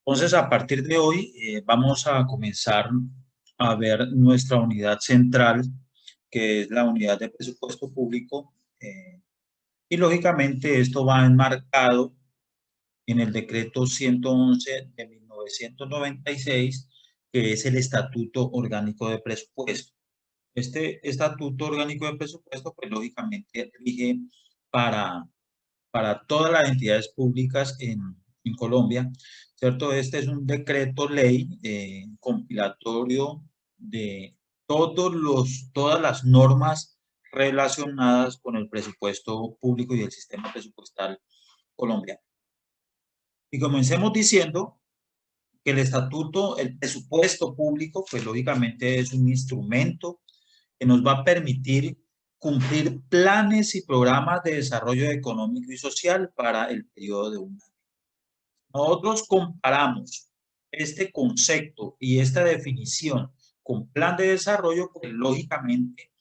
Entonces, a partir de hoy, vamos a comenzar a ver nuestra unidad central, que es la unidad de presupuesto público, y lógicamente esto va enmarcado en el decreto 111 de 1996, que es el Estatuto Orgánico de Presupuesto. Este Estatuto Orgánico de Presupuesto, pues lógicamente rige para todas las entidades públicas en Colombia, ¿cierto? Este es un decreto ley compilatorio de todas las normas relacionadas con el presupuesto público y el sistema presupuestal colombiano. Y comencemos diciendo que el estatuto, el presupuesto público, pues lógicamente es un instrumento que nos va a permitir cumplir planes y programas de desarrollo económico y social para el periodo de un año. Nosotros comparamos este concepto y esta definición con plan de desarrollo, pues lógicamente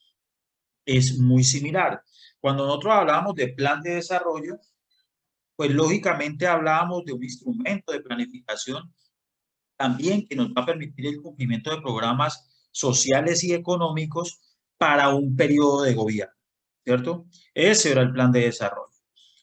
es muy similar. Cuando nosotros hablamos de plan de desarrollo, pues lógicamente hablábamos de un instrumento de planificación también que nos va a permitir el cumplimiento de programas sociales y económicos para un periodo de gobierno, ¿cierto? Ese era el plan de desarrollo.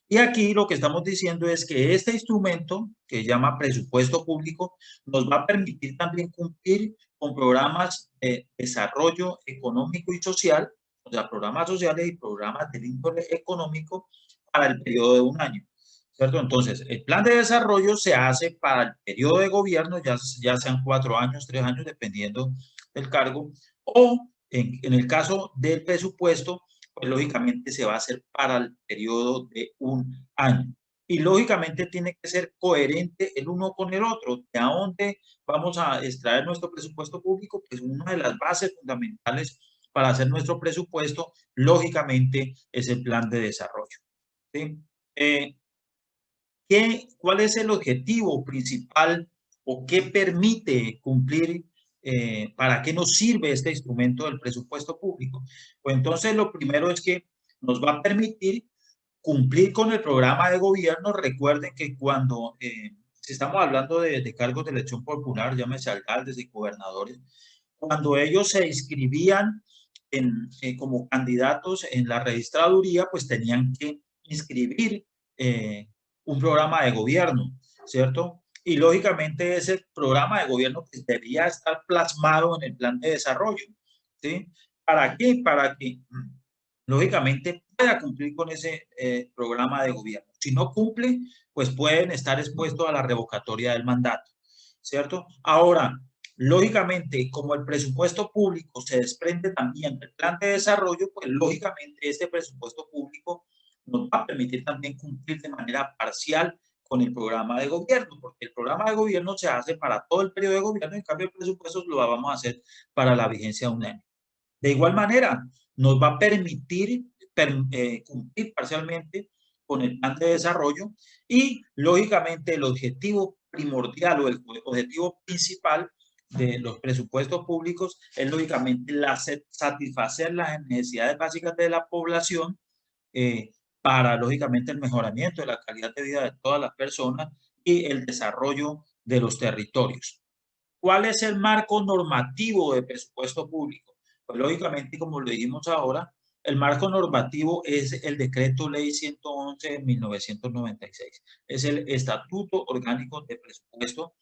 Y aquí lo que estamos diciendo es que este instrumento, que se llama presupuesto público, nos va a permitir también cumplir con programas de desarrollo económico y social, o sea, programas sociales y programas de índole económico para el periodo de un año, ¿cierto? Entonces, el plan de desarrollo se hace para el periodo de gobierno, ya sean 4 años, 3 años, dependiendo del cargo, o en el caso del presupuesto, pues lógicamente se va a hacer para el periodo de un año. Y lógicamente tiene que ser coherente el uno con el otro. ¿De dónde vamos a extraer nuestro presupuesto público? Pues una de las bases fundamentales para hacer nuestro presupuesto, lógicamente, es el plan de desarrollo. ¿Sí? Eh, ¿Cuál es el objetivo principal o qué permite cumplir, para qué nos sirve este instrumento del presupuesto público? Pues entonces lo primero es que nos va a permitir cumplir con el programa de gobierno. Recuerden que cuando si estamos hablando de cargos de elección popular, llámese alcaldes y gobernadores, cuando ellos se inscribían como candidatos en la registraduría, pues tenían que inscribir eh, un programa de gobierno, ¿cierto? Y lógicamente ese programa de gobierno pues, debía estar plasmado en el plan de desarrollo, ¿sí? ¿Para qué? Para que, lógicamente, pueda cumplir con ese programa de gobierno. Si no cumple, pues pueden estar expuestos a la revocatoria del mandato, ¿cierto? Ahora, lógicamente, como el presupuesto público se desprende también del plan de desarrollo, pues lógicamente este presupuesto público nos va a permitir también cumplir de manera parcial con el programa de gobierno, porque el programa de gobierno se hace para todo el periodo de gobierno, en cambio el presupuesto lo vamos a hacer para la vigencia de un año. De igual manera, nos va a permitir cumplir parcialmente con el plan de desarrollo y, lógicamente, el objetivo primordial o el objetivo principal de los presupuestos públicos es, lógicamente, satisfacer las necesidades básicas de la población eh, para, lógicamente, el mejoramiento de la calidad de vida de todas las personas y el desarrollo de los territorios. ¿Cuál es el marco normativo de presupuesto público? Pues lógicamente, como lo dijimos ahora, el marco normativo es el decreto ley 111 de 1996. Es el Estatuto Orgánico de Presupuesto,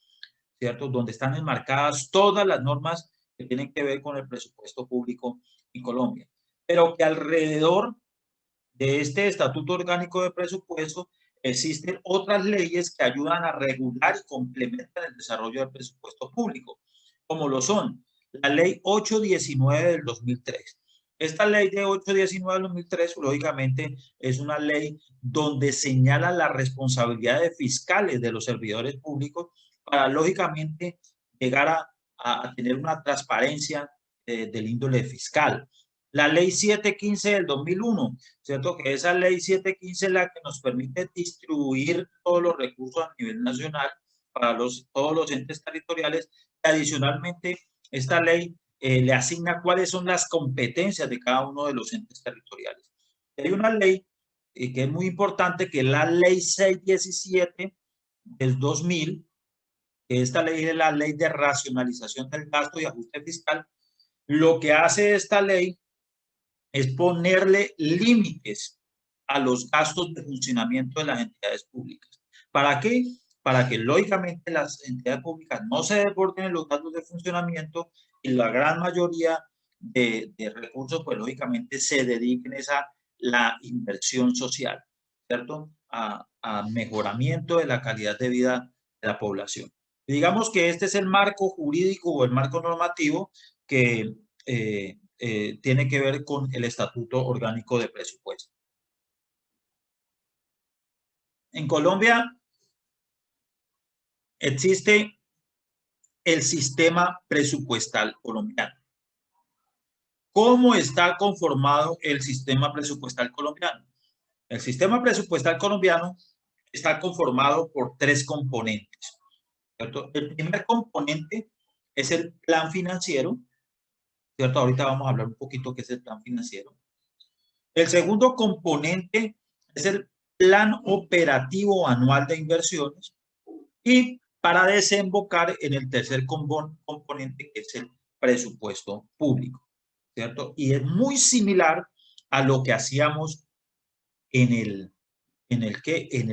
¿cierto? Donde están enmarcadas todas las normas que tienen que ver con el presupuesto público en Colombia. Pero que alrededor de este Estatuto Orgánico de Presupuesto existen otras leyes que ayudan a regular y complementar el desarrollo del presupuesto público, como lo son la Ley 819 del 2003. Esta ley de 819 del 2003, lógicamente, es una ley donde señala las responsabilidades fiscales de los servidores públicos para, lógicamente, llegar a tener una transparencia del índole fiscal. La ley 715 del 2001, ¿cierto? Que esa ley 715 es la que nos permite distribuir todos los recursos a nivel nacional para todos los entes territoriales. Y adicionalmente, esta ley le asigna cuáles son las competencias de cada uno de los entes territoriales. Y hay una ley que es muy importante, que es la ley 617 del 2000, esta ley es la ley de racionalización del gasto y ajuste fiscal. Lo que hace esta ley es ponerle límites a los gastos de funcionamiento de las entidades públicas. ¿Para qué? Para que lógicamente las entidades públicas no se desborden en los gastos de funcionamiento y la gran mayoría de recursos, pues lógicamente se dediquen a la inversión social, ¿cierto? A mejoramiento de la calidad de vida de la población. Y digamos que este es el marco jurídico o el marco normativo que tiene que ver con el Estatuto Orgánico de Presupuesto. En Colombia existe el sistema presupuestal colombiano. ¿Cómo está conformado el sistema presupuestal colombiano? El sistema presupuestal colombiano está conformado por tres componentes, ¿cierto? El primer componente es el plan financiero, ¿cierto? Ahorita vamos a hablar un poquito qué es el plan financiero. El segundo componente es el plan operativo anual de inversiones y para desembocar en el tercer componente que es el presupuesto público, ¿cierto? Y es muy similar a lo que hacíamos en el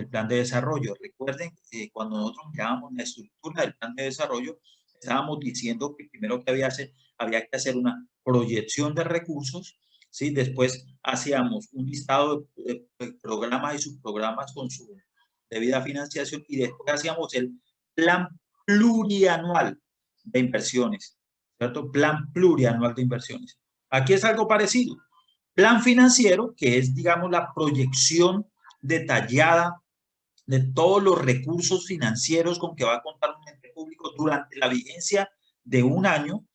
plan de desarrollo. Recuerden que cuando nosotros mirábamos la estructura del plan de desarrollo, estábamos diciendo que primero que había que hacer una proyección de recursos, ¿sí? Después hacíamos un listado de programas y subprogramas con su debida financiación y después hacíamos el plan plurianual de inversiones, ¿cierto? Plan plurianual de inversiones. Aquí es algo parecido. Plan financiero, que es, digamos, la proyección detallada de todos los recursos financieros con que va a contar un ente público durante la vigencia de un año,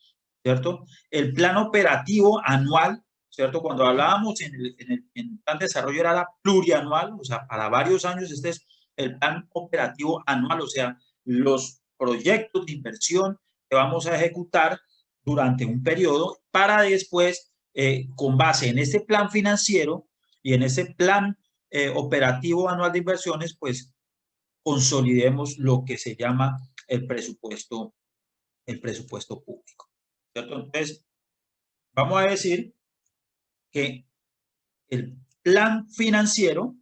¿cierto? El plan operativo anual, ¿cierto? Cuando hablábamos en el plan de desarrollo era la plurianual, o sea, para varios años. Este es el plan operativo anual, o sea, los proyectos de inversión que vamos a ejecutar durante un periodo para después, con base en este plan financiero y en ese plan operativo anual de inversiones, pues consolidemos lo que se llama el presupuesto público, ¿cierto? Entonces, vamos a decir que el plan financiero,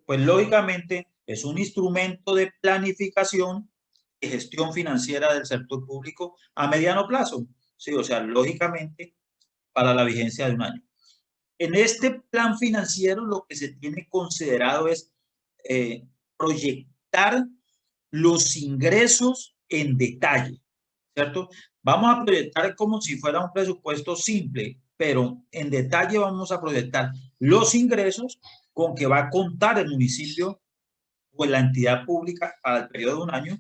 pues lógicamente es un instrumento de planificación y gestión financiera del sector público a mediano plazo, ¿sí? O sea, lógicamente para la vigencia de un año. En este plan financiero lo que se tiene considerado es proyectar los ingresos en detalle, ¿cierto? Vamos a proyectar como si fuera un presupuesto simple, pero en detalle vamos a proyectar los ingresos con que va a contar el municipio o la entidad pública para el periodo de un año,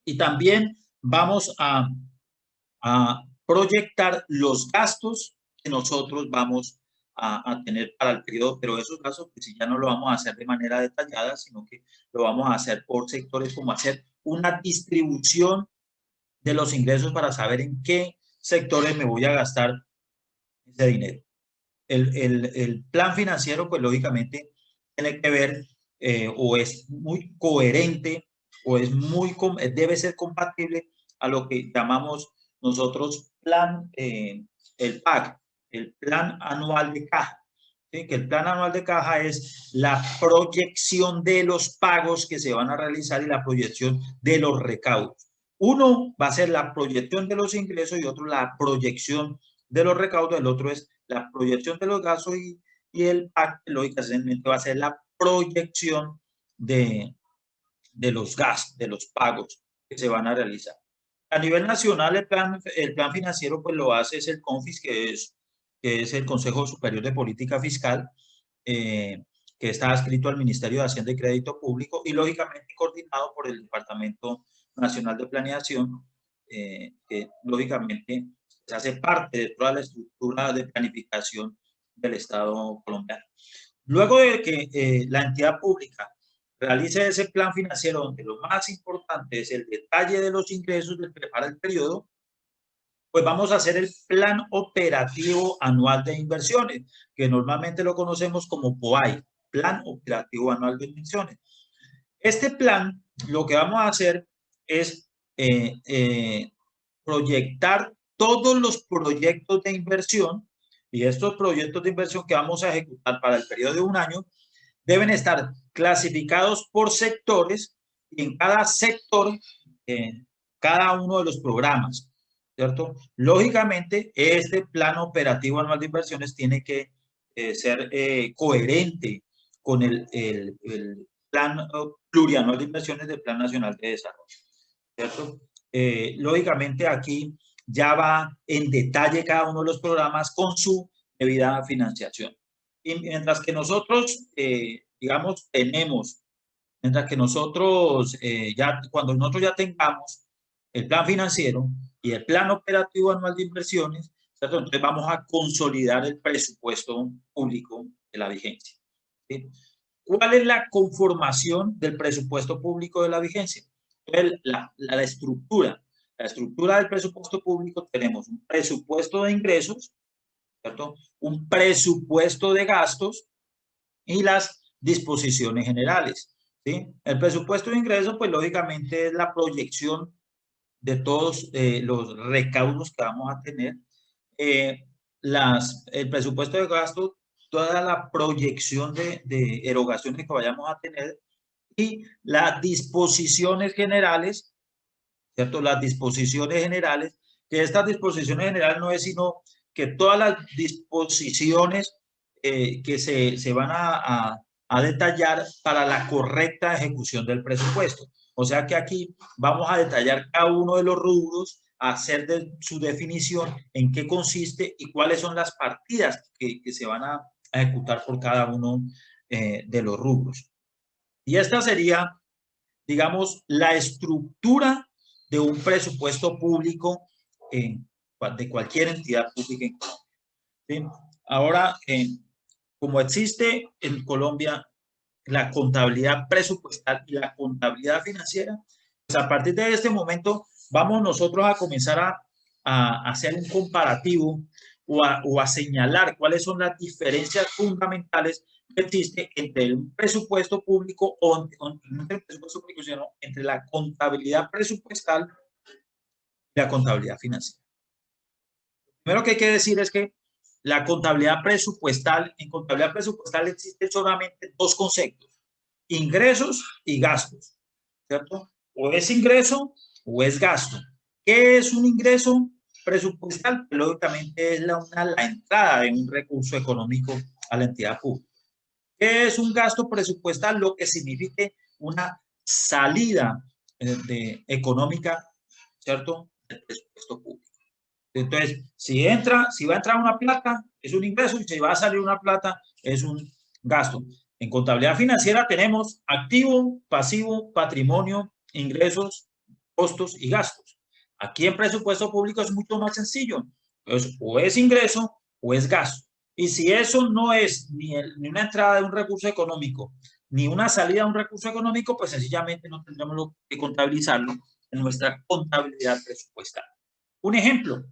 y también vamos a proyectar los gastos que nosotros vamos a tener para el periodo, pero esos gastos, pues ya no lo vamos a hacer de manera detallada, sino que lo vamos a hacer por sectores, como hacer una distribución de los ingresos para saber en qué sectores me voy a gastar ese dinero. El plan financiero, pues lógicamente, tiene que ver o es muy coherente o debe ser compatible a lo que llamamos nosotros el PAC, el plan anual de caja. ¿Sí? Que el plan anual de caja es la proyección de los pagos que se van a realizar y la proyección de los recaudos. Uno va a ser la proyección de los ingresos y otro la proyección de los recaudos. El otro es la proyección de los gastos y el PAC, lógicamente, va a ser la proyección de los gastos, de los pagos que se van a realizar. A nivel nacional, el plan financiero pues lo hace es el CONFIS, que es el Consejo Superior de Política Fiscal, que está adscrito al Ministerio de Hacienda y Crédito Público y lógicamente coordinado por el Departamento Nacional de Planeación, que lógicamente se hace parte de toda la estructura de planificación del Estado colombiano. Luego de que la entidad pública realice ese plan financiero, donde lo más importante es el detalle de los ingresos para el periodo, pues vamos a hacer el plan operativo anual de inversiones, que normalmente lo conocemos como POAI, Plan Operativo Anual de Inversiones. Este plan, lo que vamos a hacer es proyectar todos los proyectos de inversión, y estos proyectos de inversión que vamos a ejecutar para el periodo de un año deben estar clasificados por sectores, y en cada sector, cada uno de los programas, ¿cierto? Lógicamente, este plan operativo anual de inversiones tiene que ser coherente con el plan plurianual de inversiones del Plan Nacional de Desarrollo, ¿cierto? Lógicamente, aquí ya va en detalle cada uno de los programas con su debida financiación. Y mientras que nosotros, digamos, mientras que nosotros, cuando nosotros ya tengamos el plan financiero y el plan operativo anual de inversiones, ¿cierto? Entonces vamos a consolidar el presupuesto público de la vigencia, ¿sí? ¿Cuál es la conformación del presupuesto público de la vigencia? Entonces, la estructura del presupuesto público, tenemos un presupuesto de ingresos, ¿cierto? Un presupuesto de gastos y las disposiciones generales, ¿sí? El presupuesto de ingresos, pues lógicamente es la proyección de todos los recaudos que vamos a tener. El presupuesto de gastos, toda la proyección de erogaciones que vayamos a tener, y las disposiciones generales, ¿cierto? Las disposiciones generales, que estas disposiciones generales no es sino que todas las disposiciones que se van a detallar para la correcta ejecución del presupuesto. O sea que aquí vamos a detallar cada uno de los rubros, hacer su definición, en qué consiste y cuáles son las partidas que se van a ejecutar por cada uno de los rubros. Y esta sería, digamos, la estructura de un presupuesto público de cualquier entidad pública. ¿Sí? Ahora, como existe en Colombia la contabilidad presupuestal y la contabilidad financiera, pues a partir de este momento vamos nosotros a comenzar a hacer un comparativo o a señalar cuáles son las diferencias fundamentales que existe entre el presupuesto público o entre el presupuesto público, sino entre la contabilidad presupuestal y la contabilidad financiera. Primero que hay que decir es que la contabilidad presupuestal, en contabilidad presupuestal existen solamente dos conceptos: ingresos y gastos, ¿cierto? O es ingreso o es gasto. ¿Qué es un ingreso presupuestal? Lógicamente es la entrada de un recurso económico a la entidad pública. ¿Qué es un gasto presupuestal? Lo que signifique una salida económica, ¿cierto?, del presupuesto público. Entonces, si va a entrar una plata, es un ingreso, y si va a salir una plata, es un gasto. En contabilidad financiera tenemos activo, pasivo, patrimonio, ingresos, costos y gastos. Aquí en presupuesto público es mucho más sencillo. Entonces, o es ingreso o es gasto. Y si eso no es ni una entrada de un recurso económico, ni una salida de un recurso económico, pues sencillamente no tendremos que contabilizarlo en nuestra contabilidad presupuestal. Un ejemplo: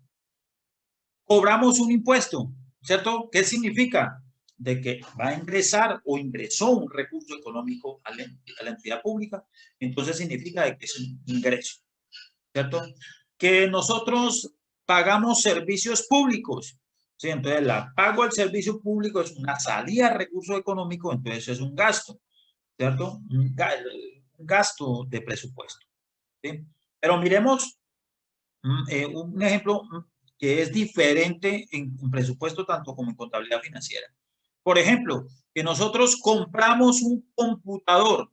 cobramos un impuesto, ¿cierto? ¿Qué significa? De que va a ingresar o ingresó un recurso económico a la entidad pública, entonces significa de que es un ingreso, ¿cierto? Que nosotros pagamos servicios públicos, ¿sí? Entonces, la pago al servicio público es una salida de recurso económico, entonces es un gasto, ¿cierto? Un gasto de presupuesto, ¿sí? Pero miremos un ejemplo que es diferente en presupuesto tanto como en contabilidad financiera. Por ejemplo, que nosotros compramos un computador,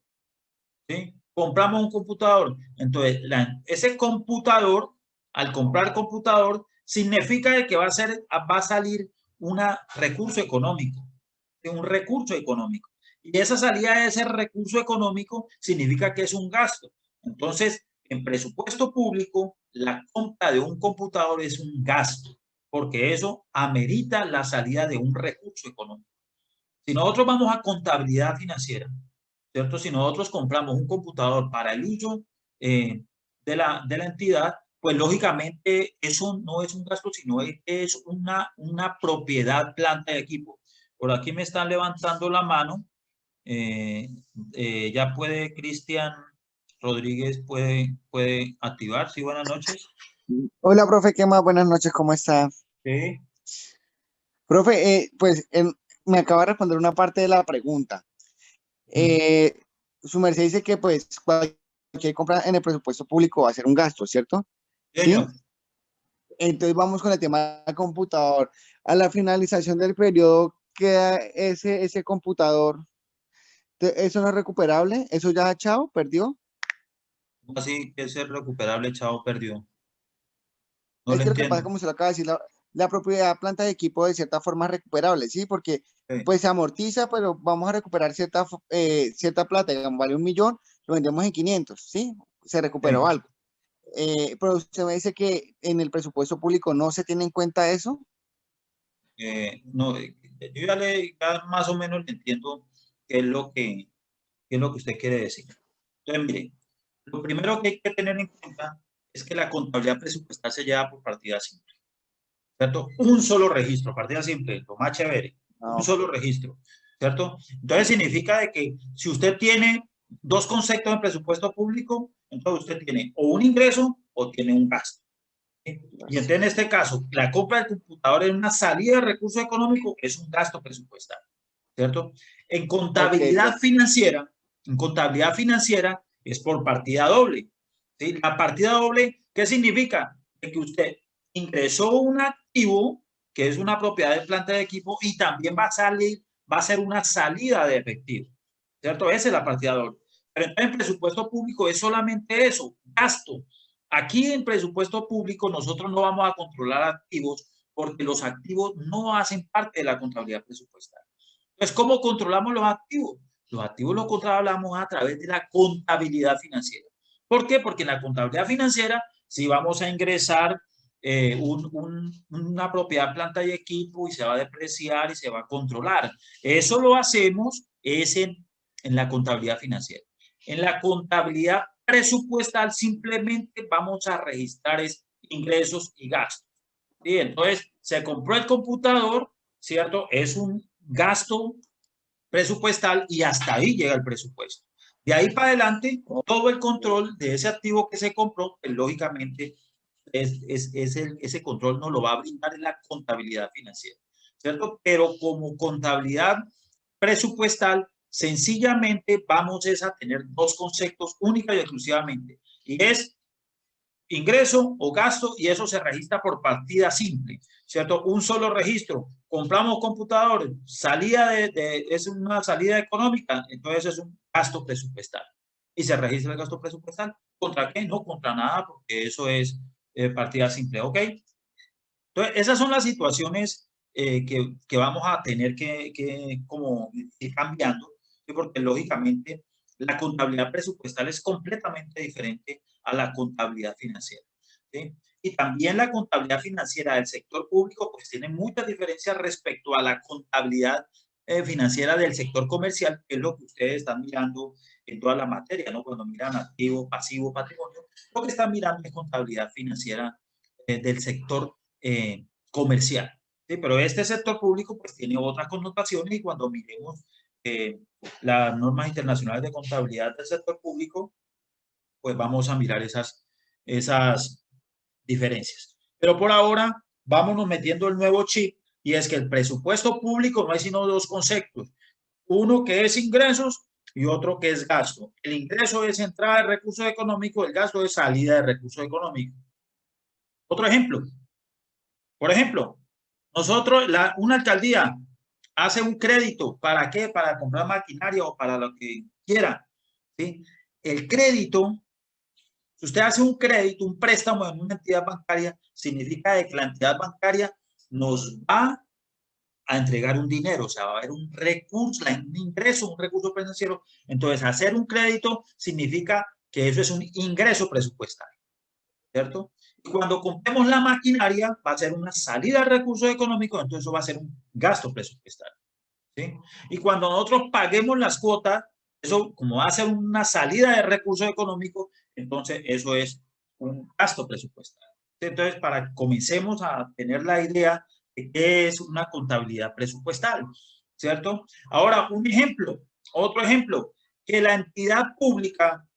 ¿sí? Compramos un computador. Entonces, ese computador, al comprar computador, significa que va a salir un recurso económico, ¿sí? Un recurso económico. Y esa salida de ese recurso económico significa que es un gasto. Entonces, en presupuesto público, la compra de un computador es un gasto, porque eso amerita la salida de un recurso económico. Si nosotros vamos a contabilidad financiera, ¿cierto? Si nosotros compramos un computador para el uso de la entidad, pues lógicamente eso no es un gasto, sino es una propiedad, planta de equipo. Por aquí me están levantando la mano Ya puede Cristian Rodríguez, puede activar. Sí, buenas noches. Hola, profe, ¿qué más? Buenas noches, ¿cómo está? Sí, Profe, me acaba de responder una parte de la pregunta. ujú. Eh, Su merced dice que pues cualquier compra en el presupuesto público va a ser un gasto, ¿cierto? Señor. ¿Sí? Entonces vamos con el tema del computador. A la finalización del periodo queda ese computador. ¿Eso no es recuperable? ¿Eso ya, chao, perdió? Así que es recuperable, chavo, perdió. No Es lo que lo que pasa, entiendo. como se lo acaba de decir, la propiedad planta de equipo de cierta forma es recuperable, ¿sí? Porque Sí, pues se amortiza, pero vamos a recuperar cierta plata, digamos, vale 1.000.000, lo vendemos en 500, ¿sí? Se recuperó sí. algo. Pero usted me dice que en el presupuesto público no se tiene en cuenta eso. No, yo ya más o menos le entiendo qué es lo que, qué es lo que usted quiere decir. Entonces, mire, lo primero que hay que tener en cuenta es que la contabilidad presupuestal se lleva por partida simple, ¿cierto? Un solo registro, partida simple, lo más chévere, un No, solo registro, ¿cierto? Entonces significa de que si usted tiene dos conceptos en presupuesto público, entonces usted tiene o un ingreso o tiene un gasto. ¿Sí? Y entonces en este caso, la compra del computador es una salida de recursos económicos, es un gasto presupuestal, ¿cierto? En ok, ya. contabilidad financiera, en contabilidad financiera es por partida doble. ¿Sí? La partida doble, ¿qué significa? Que usted ingresó un activo, que es una propiedad de planta de equipo, y también va a salir, va a ser una salida de efectivo, ¿cierto? Esa es la partida doble. Pero entonces en presupuesto público es solamente eso, gasto. Aquí en presupuesto público nosotros no vamos a controlar activos porque los activos no hacen parte de la contabilidad presupuestal. Entonces, ¿cómo controlamos los activos? Los activos los controlamos a través de la contabilidad financiera. ¿Por qué? Porque en la contabilidad financiera, si vamos a ingresar una propiedad, planta y equipo y se va a depreciar y se va a controlar. Eso lo hacemos en la contabilidad financiera. En la contabilidad presupuestal simplemente vamos a registrar ingresos y gastos. ¿Sí? Entonces, se compró el computador, ¿cierto? Es un gasto presupuestal y hasta ahí llega el presupuesto. De ahí para adelante, todo el control de ese activo que se compró, pues, lógicamente, ese control nos lo va a brindar en la contabilidad financiera, ¿cierto? Pero como contabilidad presupuestal, sencillamente vamos a tener dos conceptos única y exclusivamente, y es ingreso o gasto, y eso se registra por partida simple, ¿cierto? Un solo registro. Compramos computadores, es una salida económica, entonces es un gasto presupuestal. Y se registra el gasto presupuestal. ¿Contra qué? No, contra nada, porque eso es partida simple, ¿ok? Entonces, esas son las situaciones que vamos a tener que como ir cambiando, ¿sí? Porque lógicamente la contabilidad presupuestal es completamente diferente a la contabilidad financiera, ¿sí? Y también la contabilidad financiera del sector público pues tiene muchas diferencias respecto a la contabilidad financiera del sector comercial, que es lo que ustedes están mirando en toda la materia, ¿no? Cuando miran activo, pasivo, patrimonio, lo que están mirando es contabilidad financiera del sector comercial. ¿Sí? Pero este sector público pues tiene otras connotaciones y cuando miremos eh, las normas internacionales de contabilidad del sector público, pues vamos a mirar esas diferencias. Pero por ahora, vámonos metiendo el nuevo chip y es que el presupuesto público no hay sino dos conceptos. Uno que es ingresos y otro que es gasto. El ingreso es entrada de recursos económicos, el gasto es salida de recursos económicos. Otro ejemplo, por ejemplo, una alcaldía hace un crédito, ¿para qué? Para comprar maquinaria o para lo que quiera, ¿sí? El crédito, si usted hace un crédito, un préstamo en una entidad bancaria, significa que la entidad bancaria nos va a entregar un dinero, o sea, va a haber un recurso, un ingreso, un recurso financiero. Entonces, hacer un crédito significa que eso es un ingreso presupuestario. ¿Cierto? Y cuando compremos la maquinaria, va a ser una salida de recursos económicos, entonces eso va a ser un gasto presupuestario. ¿Sí? Y cuando nosotros paguemos las cuotas, eso como va a ser una salida de recursos económicos, entonces eso es un gasto presupuestario. Entonces, para que comencemos a tener la idea de qué es una contabilidad presupuestal, ¿cierto? Ahora, un ejemplo, Otro ejemplo, que la entidad pública,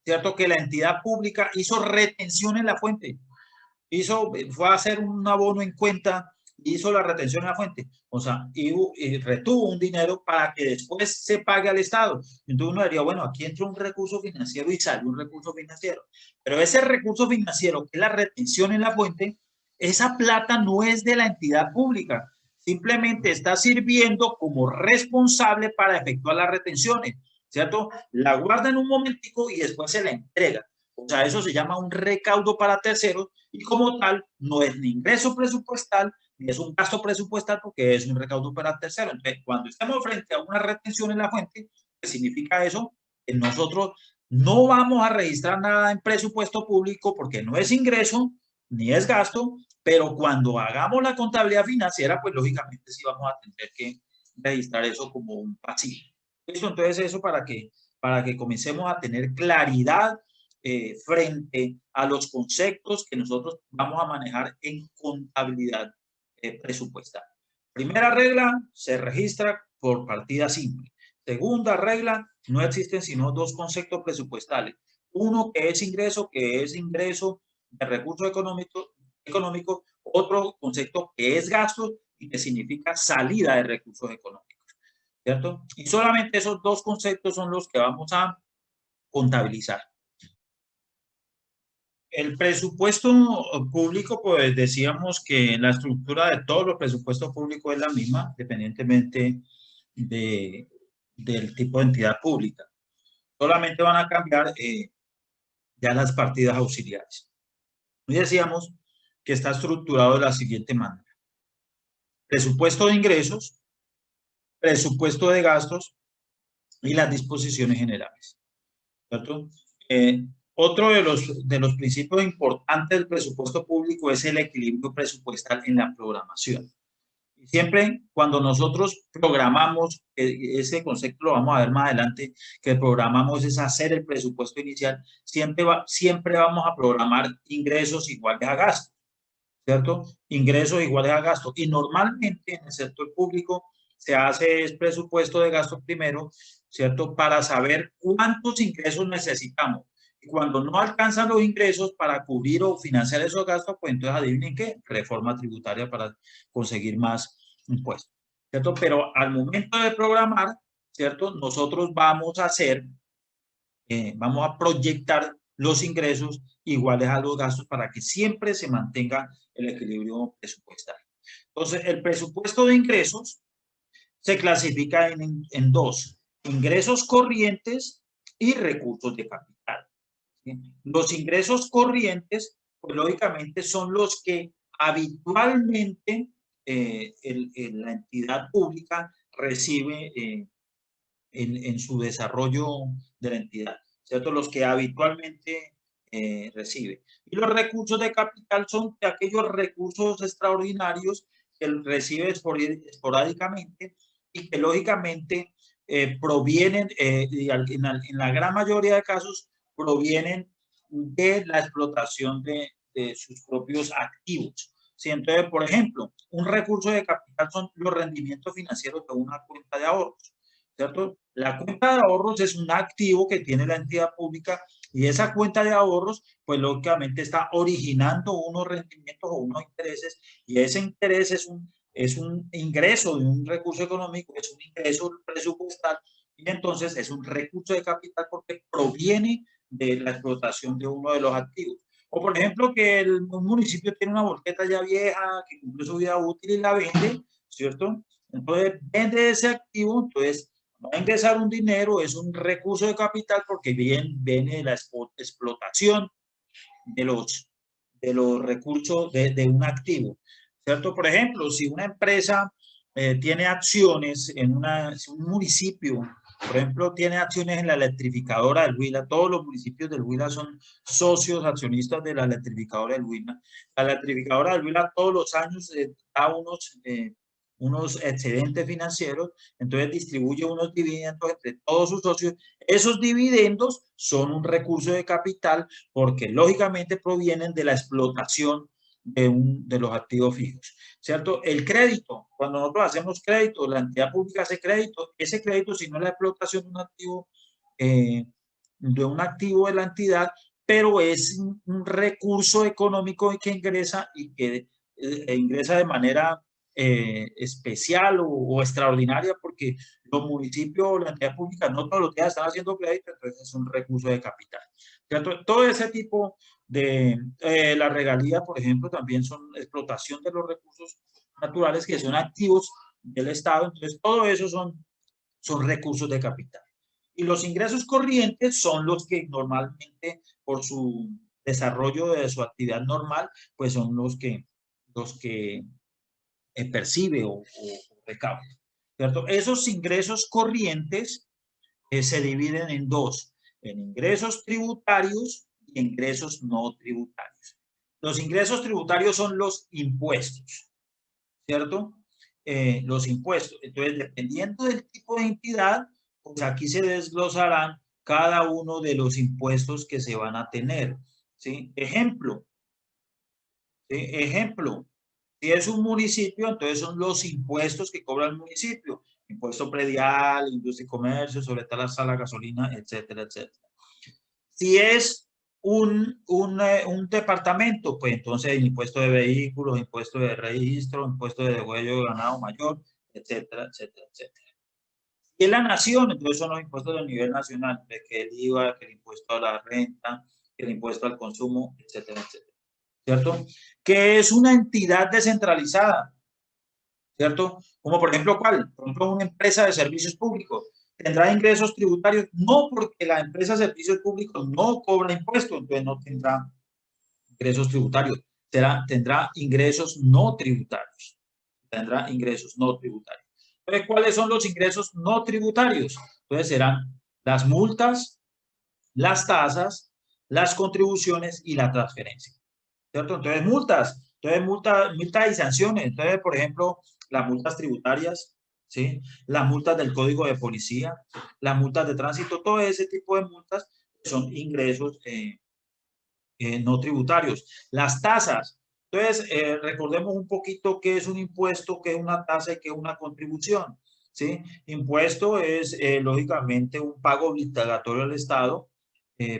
¿cierto? Que la entidad pública hizo retención en la fuente, fue a hacer un abono en cuenta, hizo la retención en la fuente, o sea, y retuvo un dinero para que después se pague al Estado. Entonces uno diría, bueno, aquí entró un recurso financiero y salió un recurso financiero, pero ese recurso financiero, que es la retención en la fuente, esa plata no es de la entidad pública, simplemente está sirviendo como responsable para efectuar las retenciones, ¿cierto? La guarda en un momentico y después se la entrega. O sea, eso se llama un recaudo para terceros y como tal no es ni ingreso presupuestal ni es un gasto presupuestal porque es un recaudo para terceros. Entonces, cuando estamos frente a una retención en la fuente, ¿qué significa eso? Que nosotros no vamos a registrar nada en presupuesto público porque no es ingreso ni es gasto, pero cuando hagamos la contabilidad financiera, pues lógicamente sí vamos a tener que registrar eso como un pasivo. ¿Listo? Entonces eso para que comencemos a tener claridad frente a los conceptos que nosotros vamos a manejar en contabilidad presupuestal. Primera regla, se registra por partida simple. Segunda regla, no existen sino dos conceptos presupuestales. Uno que es ingreso de recursos económicos, otro concepto que es gasto y que significa salida de recursos económicos, ¿cierto? Y solamente esos dos conceptos son los que vamos a contabilizar. El presupuesto público, pues decíamos que la estructura de todos los presupuestos públicos es la misma, independientemente del tipo de entidad pública. Solamente van a cambiar ya las partidas auxiliares. Y decíamos que está estructurado de la siguiente manera. Presupuesto de ingresos, presupuesto de gastos y las disposiciones generales, ¿cierto? Otro de los principios importantes del presupuesto público es el equilibrio presupuestal en la programación. Y siempre cuando nosotros programamos, ese concepto lo vamos a ver más adelante, que programamos es hacer el presupuesto inicial, siempre vamos a programar ingresos iguales a gastos, ¿cierto? Ingresos iguales a gastos. Y normalmente en el sector público se hace el presupuesto de gastos primero, ¿cierto? Para saber cuántos ingresos necesitamos. Y cuando no alcanzan los ingresos para cubrir o financiar esos gastos, pues entonces adivinen qué, reforma tributaria para conseguir más impuestos, ¿cierto? Pero al momento de programar, ¿cierto? Nosotros vamos a hacer, vamos a proyectar los ingresos iguales a los gastos para que siempre se mantenga el equilibrio presupuestal. Entonces, el presupuesto de ingresos se clasifica en dos, ingresos corrientes y recursos de capital. ¿Sí? Los ingresos corrientes, pues lógicamente son los que habitualmente la entidad pública recibe en su desarrollo de la entidad, ¿cierto? Los que habitualmente recibe. Y los recursos de capital son aquellos recursos extraordinarios que recibe esporádicamente y que lógicamente provienen, en la gran mayoría de casos, provienen de la explotación de sus propios activos. ¿Sí? Entonces, por ejemplo, un recurso de capital son los rendimientos financieros de una cuenta de ahorros, ¿cierto? La cuenta de ahorros es un activo que tiene la entidad pública y esa cuenta de ahorros, pues lógicamente está originando unos rendimientos o unos intereses y ese interés es un ingreso de un recurso económico, es un ingreso presupuestal y entonces es un recurso de capital porque proviene de la explotación de uno de los activos. O por ejemplo que un municipio tiene una volqueta ya vieja que cumple su vida útil y la vende, ¿cierto? Entonces vende ese activo, entonces va a ingresar un dinero, es un recurso de capital porque viene de la explotación de los recursos de un activo, ¿cierto? Por ejemplo, si una empresa tiene acciones si un municipio, por ejemplo, tiene acciones en la electrificadora del Huila, todos los municipios del Huila son socios accionistas de la electrificadora del Huila. La electrificadora del Huila todos los años da unos excedentes financieros, entonces distribuye unos dividendos entre todos sus socios. Esos dividendos son un recurso de capital porque lógicamente provienen de la explotación de los activos fijos, ¿cierto? El crédito, cuando nosotros hacemos crédito, la entidad pública hace crédito, ese crédito, si no es la explotación de un activo de la entidad, pero es un recurso económico que ingresa y que ingresa de manera especial o extraordinaria, porque los municipios o la entidad pública no todos los días están haciendo crédito, entonces es un recurso de capital, ¿cierto? Todo ese tipo de la regalía, por ejemplo, también son explotación de los recursos naturales que son activos del Estado, entonces todo eso son recursos de capital. Y los ingresos corrientes son los que normalmente, por su desarrollo de su actividad normal, pues son los que percibe o recauda, ¿cierto? Esos ingresos corrientes se dividen en dos, en ingresos tributarios y ingresos no tributarios. Los ingresos tributarios son los impuestos, ¿cierto? Los impuestos. Entonces, dependiendo del tipo de entidad, pues aquí se desglosarán cada uno de los impuestos que se van a tener, ¿sí? Ejemplo, si es un municipio, entonces son los impuestos que cobra el municipio. Impuesto predial, industria y comercio, sobre tasa la gasolina, etcétera, etcétera. Si es un departamento, pues entonces el impuesto de vehículos, impuesto de registro, impuesto de degüello de ganado mayor, etcétera, etcétera, etcétera. Si es la nación, entonces son los impuestos del nivel nacional, de que el IVA, que el impuesto a la renta, que el impuesto al consumo, etcétera, etcétera. ¿Cierto? Que es una entidad descentralizada, ¿cierto? Como por ejemplo, ¿cuál? Por ejemplo, una empresa de servicios públicos tendrá ingresos tributarios, no porque la empresa de servicios públicos no cobra impuestos, entonces no tendrá ingresos tributarios, tendrá ingresos no tributarios, tendrá ingresos no tributarios. Entonces, ¿cuáles son los ingresos no tributarios? Entonces serán las multas, las tasas, las contribuciones y la transferencia, ¿cierto? Entonces, multas y sanciones. Entonces, por ejemplo, las multas tributarias, ¿sí? Las multas del Código de Policía, las multas de tránsito, todo ese tipo de multas son ingresos no tributarios. Las tasas. Entonces, recordemos un poquito qué es un impuesto, qué es una tasa y qué es una contribución, ¿sí? Impuesto es, lógicamente, un pago obligatorio al Estado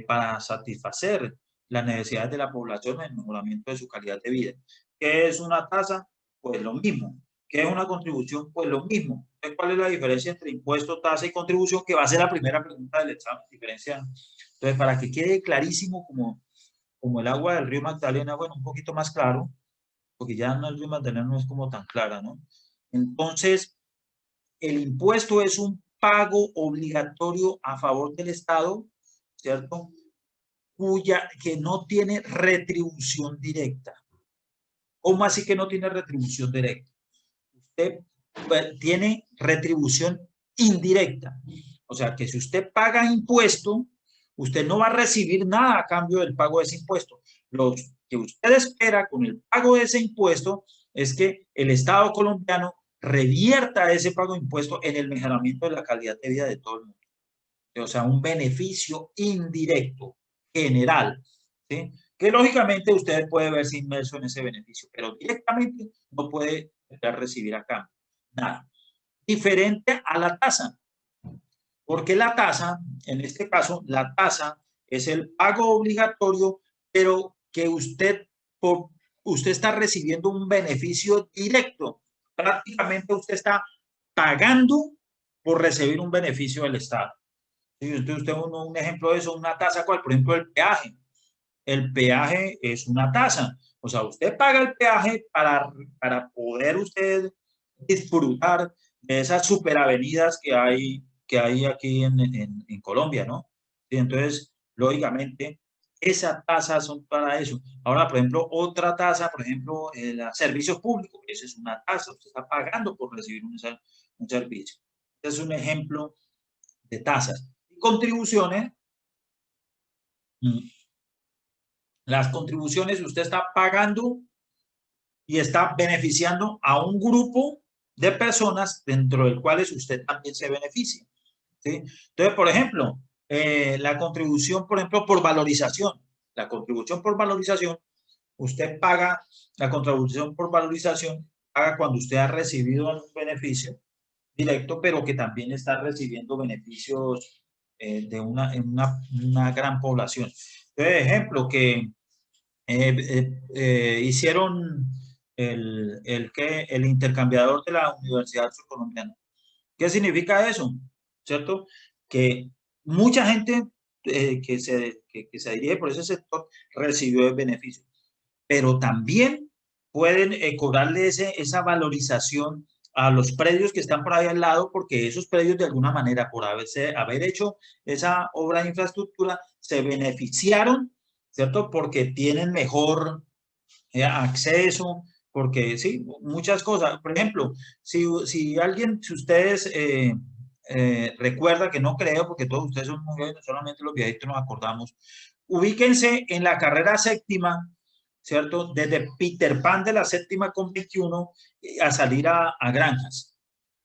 para satisfacer las necesidades de la población en el mejoramiento de su calidad de vida. ¿Qué es una tasa? Pues lo mismo. ¿Qué es una contribución? Pues lo mismo. ¿Cuál es la diferencia entre impuesto, tasa y contribución? Que va a ser la primera pregunta del examen. Diferencia. Entonces, para que quede clarísimo como el agua del río Magdalena, bueno, un poquito más claro, porque ya no, el río Magdalena no es como tan clara, ¿no? Entonces, el impuesto es un pago obligatorio a favor del Estado, ¿cierto? Que no tiene retribución directa. ¿Cómo así que no tiene retribución directa? Usted tiene retribución indirecta. O sea, que si usted paga impuesto, usted no va a recibir nada a cambio del pago de ese impuesto. Lo que usted espera con el pago de ese impuesto es que el Estado colombiano revierta ese pago de impuesto en el mejoramiento de la calidad de vida de todo el mundo. O sea, un beneficio indirecto, general, ¿sí? Que lógicamente usted puede verse inmerso en ese beneficio, pero directamente no puede recibir acá nada. Diferente a la tasa, porque la tasa, en este caso, la tasa es el pago obligatorio, pero que usted está recibiendo un beneficio directo. Prácticamente usted está pagando por recibir un beneficio del Estado. Sí, usted un ejemplo de eso, una tasa, ¿cuál? Por ejemplo, el peaje. El peaje es una tasa. O sea, usted paga el peaje para poder usted disfrutar de esas superavenidas que hay aquí en Colombia, ¿no? Y entonces, lógicamente, esas tasas son para eso. Ahora, por ejemplo, otra tasa, por ejemplo, servicios públicos, esa es una tasa, usted está pagando por recibir un servicio. Ese es un ejemplo de tasas. Y contribuciones, las contribuciones usted está pagando y está beneficiando a un grupo de personas dentro del cuales usted también se beneficia, ¿sí? Entonces, por ejemplo, la contribución, por ejemplo, por valorización. La contribución por valorización usted paga la contribución por valorización, paga cuando usted ha recibido un beneficio directo, pero que también está recibiendo beneficios de una gran población. Entonces, ejemplo, que hicieron el intercambiador de la Universidad Surcolombiana. ¿Qué significa eso? ¿Cierto? Que mucha gente que se dirige por ese sector recibió el beneficio, pero también pueden cobrarle esa valorización a los predios que están por ahí al lado, porque esos predios de alguna manera, por haber hecho esa obra de infraestructura, se beneficiaron, ¿cierto? Porque tienen mejor acceso, porque sí, muchas cosas. Por ejemplo, si alguien, si ustedes recuerdan, que no creo, porque todos ustedes son muy jóvenes, solamente los viejitos nos acordamos, ubíquense en la carrera séptima, ¿cierto? Desde Peter Pan de la séptima con 21 a salir a Granjas.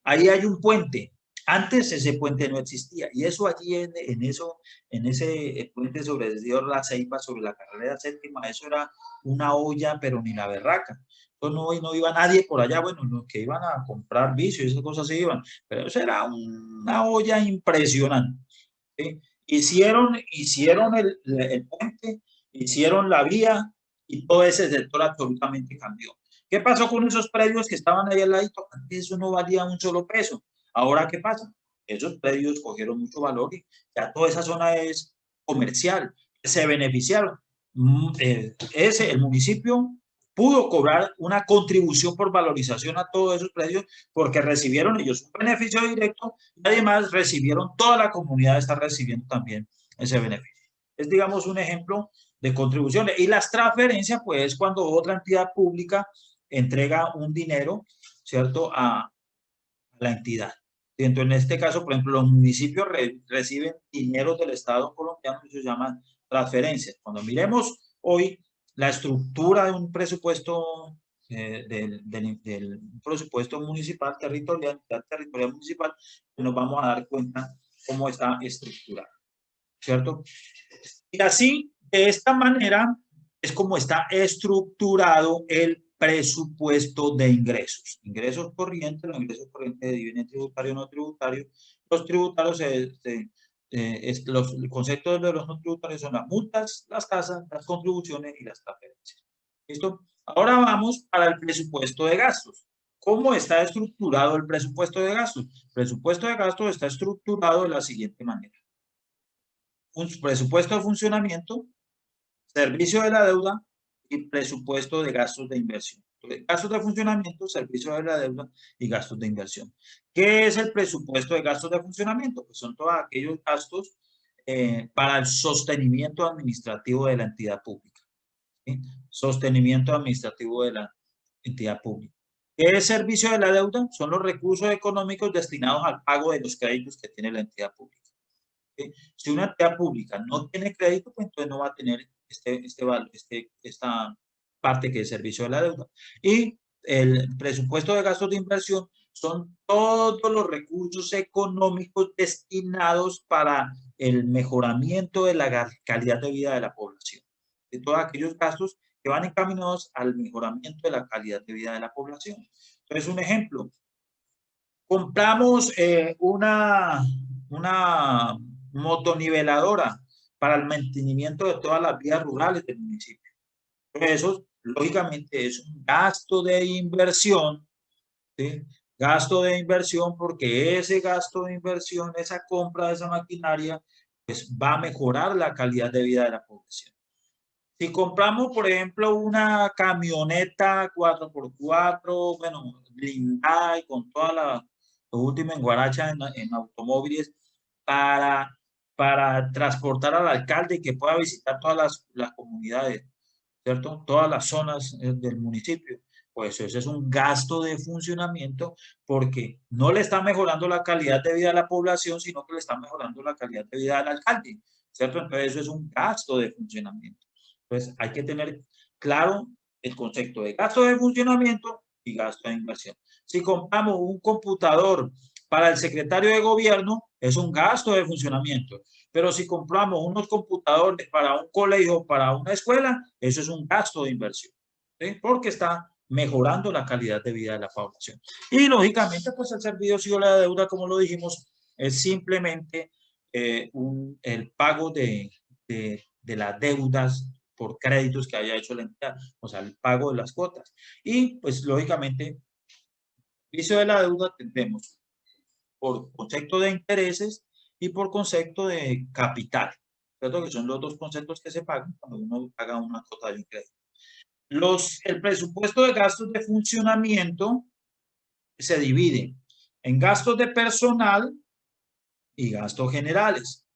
Ahí hay un puente. Antes ese puente no existía y eso allí en ese puente sobre el río La Ceiba, sobre la carrera séptima, eso era una olla, pero ni la berraca. Entonces no iba nadie por allá, bueno, los que iban a comprar vicios y esas cosas se iban, pero eso era una olla impresionante. ¿Sí? Hicieron el puente, hicieron la vía y todo ese sector absolutamente cambió. ¿Qué pasó con esos predios que estaban ahí al ladito? Antes eso no valía un solo peso. Ahora, ¿qué pasa? Esos predios cogieron mucho valor y ya toda esa zona es comercial. Se beneficiaron. El municipio pudo cobrar una contribución por valorización a todos esos predios porque recibieron ellos un beneficio directo y además recibieron, toda la comunidad está recibiendo también ese beneficio. Es, digamos, un ejemplo de contribuciones. Y las transferencias, pues, cuando otra entidad pública entrega un dinero, ¿cierto?, a la entidad. Entonces, en este caso, por ejemplo, los municipios reciben dinero del Estado colombiano y se llaman transferencias. Cuando miremos hoy la estructura de un presupuesto, del presupuesto municipal, territorial municipal, nos vamos a dar cuenta cómo está estructurado, ¿cierto? Y así, de esta manera, es como está estructurado el presupuesto de ingresos. Ingresos corrientes, los ingresos corrientes se dividen en tributario y no tributario. Los tributarios, los conceptos de los no tributarios son las multas, las tasas, las contribuciones y las transferencias. ¿Listo? Ahora vamos para el presupuesto de gastos. ¿Cómo está estructurado el presupuesto de gastos? El presupuesto de gastos está estructurado de la siguiente manera. Un presupuesto de funcionamiento, servicio de la deuda y presupuesto de gastos de inversión. Entonces, gastos de funcionamiento, servicio de la deuda y gastos de inversión. ¿Qué es el presupuesto de gastos de funcionamiento? Pues son todos aquellos gastos para el sostenimiento administrativo de la entidad pública. ¿Sí? Sostenimiento administrativo de la entidad pública. ¿Qué es servicio de la deuda? Son los recursos económicos destinados al pago de los créditos que tiene la entidad pública. Si una entidad pública no tiene crédito, pues entonces no va a tener esta parte que es servicio de la deuda. Y el presupuesto de gastos de inversión son todos los recursos económicos destinados para el mejoramiento de la calidad de vida de la población. De todos aquellos gastos que van encaminados al mejoramiento de la calidad de vida de la población. Entonces, un ejemplo. Compramos una motoniveladora para el mantenimiento de todas las vías rurales del municipio. Eso, lógicamente, es un gasto de inversión, ¿sí? Gasto de inversión, porque ese gasto de inversión, esa compra de esa maquinaria, pues va a mejorar la calidad de vida de la población. Si compramos, por ejemplo, una camioneta 4x4, bueno, blindada y con toda la última en guaracha en automóviles para transportar al alcalde y que pueda visitar todas las comunidades, ¿cierto? Todas las zonas del municipio. Pues ese es un gasto de funcionamiento porque no le está mejorando la calidad de vida a la población, sino que le está mejorando la calidad de vida al alcalde, ¿cierto? Entonces eso es un gasto de funcionamiento. Entonces hay que tener claro el concepto de gasto de funcionamiento y gasto de inversión. Si compramos un computador Para el secretario de gobierno es un gasto de funcionamiento. Pero si compramos unos computadores para un colegio, para una escuela, eso es un gasto de inversión, ¿sí? Porque está mejorando la calidad de vida de la población. Y lógicamente, pues el servicio de la deuda, como lo dijimos, es simplemente el pago de las deudas por créditos que haya hecho la entidad, o sea, el pago de las cuotas. Y pues lógicamente, servicio de la deuda tendremos por concepto de intereses y por concepto de capital, ¿cierto? Que son los dos conceptos que se pagan cuando uno paga una cuota de un crédito. El presupuesto de gastos de funcionamiento se divide en gastos de personal y gastos generales.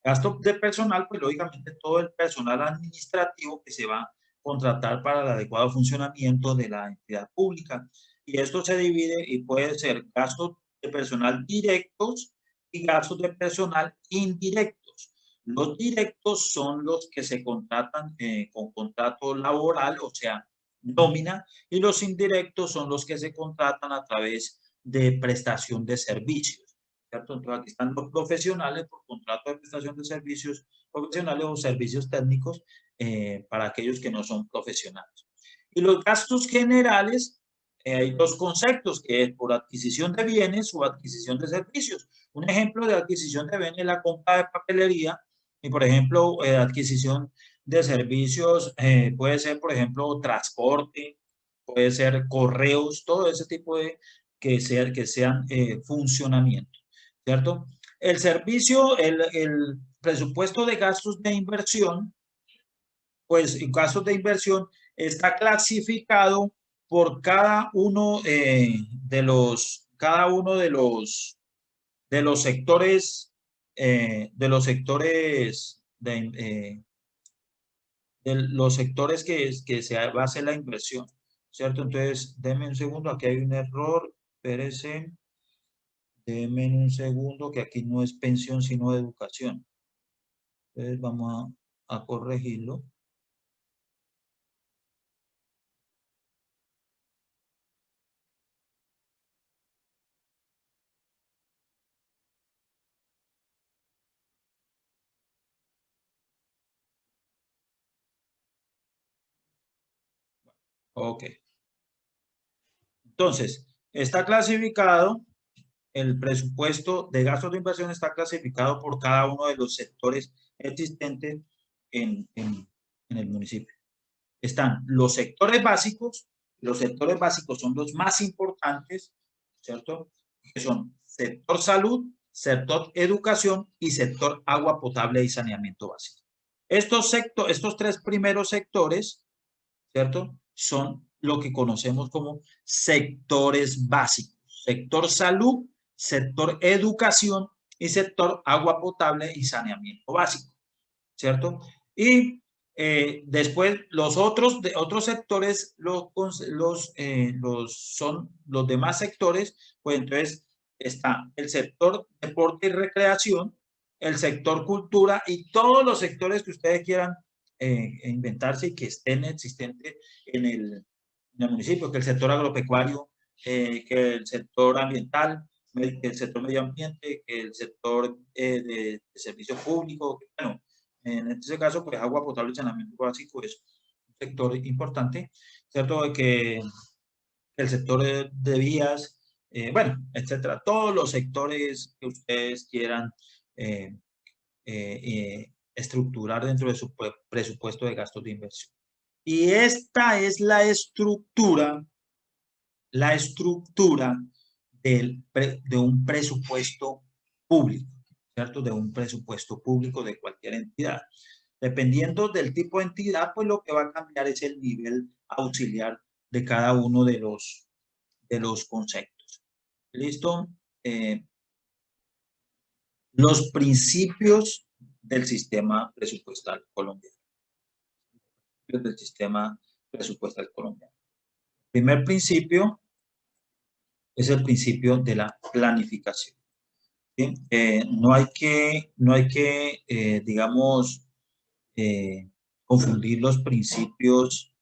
Gastos de personal, pues lógicamente todo el personal administrativo que se va a contratar para el adecuado funcionamiento de la entidad pública. Y esto se divide y puede ser gastos de personal directos y gastos de personal indirectos. Los directos son los que se contratan con contrato laboral, o sea, nómina, y los indirectos son los que se contratan a través de prestación de servicios. ¿Cierto? Entonces aquí están los profesionales por contrato de prestación de servicios profesionales o servicios técnicos para aquellos que no son profesionales. Y los gastos generales, hay dos conceptos, que es por adquisición de bienes o adquisición de servicios. Un ejemplo de adquisición de bienes es la compra de papelería y, por ejemplo, adquisición de servicios puede ser, por ejemplo, transporte, puede ser correos, todo ese tipo de que sean funcionamiento. ¿Cierto? El servicio, el presupuesto de gastos de inversión, pues gastos de inversión está clasificado por cada uno de los sectores, que se va a hacer la inversión, ¿cierto? Entonces, denme un segundo, aquí hay un error, espérese. Denme un segundo, que aquí no es pensión, sino educación. Entonces vamos a corregirlo. Ok. Entonces, está clasificado, el presupuesto de gastos de inversión está clasificado por cada uno de los sectores existentes en el municipio. Están los sectores básicos son los más importantes, ¿cierto? Que son sector salud, sector educación y sector agua potable y saneamiento básico. Estos tres primeros sectores, ¿cierto? Son lo que conocemos como sectores básicos. Sector salud, sector educación y sector agua potable y saneamiento básico, ¿cierto? Y después los otros sectores son los demás sectores, pues entonces está el sector deporte y recreación, el sector cultura y todos los sectores que ustedes quieran inventarse y que estén existentes en el municipio, que el sector agropecuario, que el sector ambiental, que el sector medio ambiente, que el sector de servicios públicos, bueno, en este caso, pues agua potable y saneamiento básico es un sector importante, ¿cierto? Que el sector de vías, bueno, etcétera. Todos los sectores que ustedes quieran estructurar dentro de su presupuesto de gastos de inversión. Y esta es la estructura de un presupuesto público, ¿cierto? De un presupuesto público de cualquier entidad. Dependiendo del tipo de entidad, pues lo que va a cambiar es el nivel auxiliar de cada uno de los conceptos. ¿Listo? Los principios del sistema presupuestal colombiano. Del sistema presupuestal colombiano. El primer principio es el principio de la planificación. ¿Sí? No hay que digamos, confundir los principios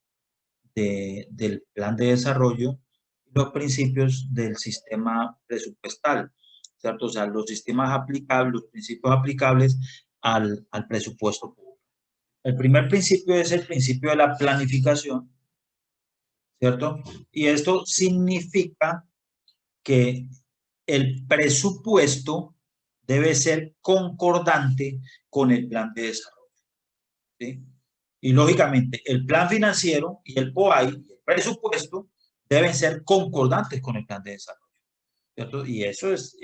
del plan de desarrollo y los principios del sistema presupuestal, ¿cierto? O sea, los sistemas aplicables, los principios aplicables al presupuesto público. El primer principio es el principio de la planificación, ¿cierto? Y esto significa que el presupuesto debe ser concordante con el plan de desarrollo, ¿sí? Y lógicamente el plan financiero y el POAI, el presupuesto, deben ser concordantes con el plan de desarrollo, ¿cierto? Y eso es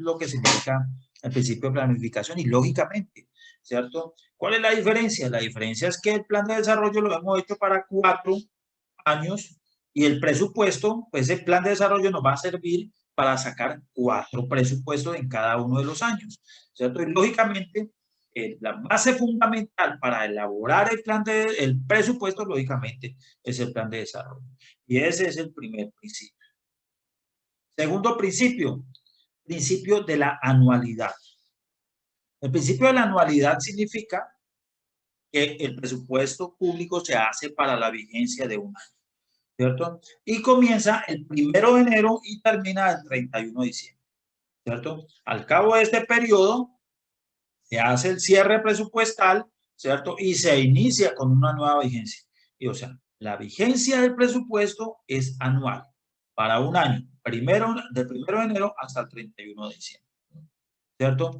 lo que significa el principio de planificación y lógicamente, ¿cierto? ¿Cuál es la diferencia? La diferencia es que el plan de desarrollo lo hemos hecho para 4 años y el presupuesto, pues el plan de desarrollo nos va a servir para sacar 4 presupuestos en cada uno de los años, ¿cierto? Y lógicamente, la base fundamental para elaborar el presupuesto, lógicamente, es el plan de desarrollo. Y ese es el primer principio. Segundo principio, principio de la anualidad. El principio de la anualidad significa que el presupuesto público se hace para la vigencia de un año, ¿cierto? Y comienza el 1 de enero y termina el 31 de diciembre, ¿cierto? Al cabo de este periodo se hace el cierre presupuestal, ¿cierto? Y se inicia con una nueva vigencia. Y o sea, la vigencia del presupuesto es anual, para un año, del 1 de enero hasta el 31 de diciembre, ¿cierto?